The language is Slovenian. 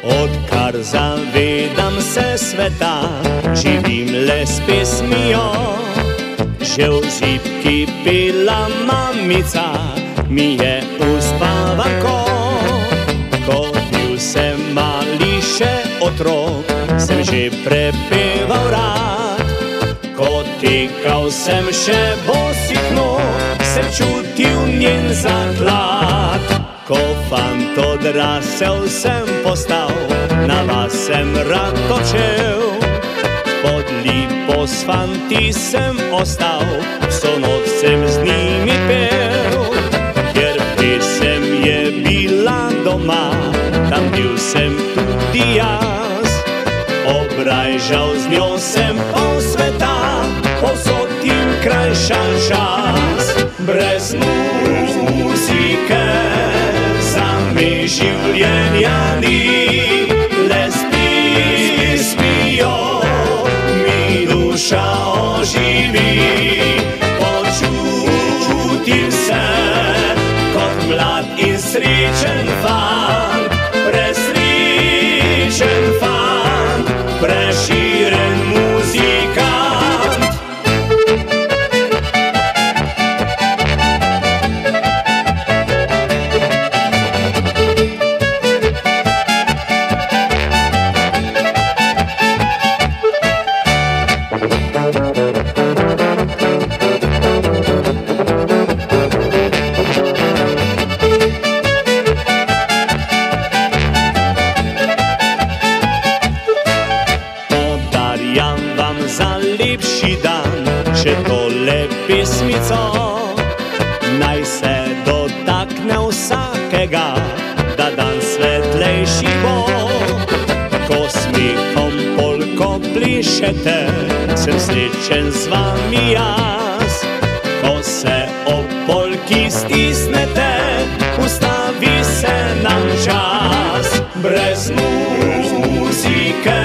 Odkar zavedam se sveta, živim le s pesmijo. Že v zibki pela mamica mi je uspavanko. Ko bil sem mali še otrok, sem že prepeval rad. Ko tekal sem še bosih nog, sem čutil njen zaklad. Ko fant odrasel sem postal, na vas sem rad odšel. Pod lipo s fanti sem ostal, vso noč sem z njimi pel. Ker pesem je bila doma, tam bil sem tudi jaz. Obrajžal z njo sem pol sveta, povsod jim krajšal čas. Brez muzike zame življenja ni, le s pesmijo mi duša oživi. Počutim se kot mlad in srečen fant, presrečen fant, preširen muzikant. Podarjam vam za lepši dan še tole pesmico. Naj se dotakne vsakega, da dan svetlejši bo. Ko smehom polko plešete, sem srečen z vami jaz. Ko se ob polki stisnete, ustavi se nam čas. Brez muzike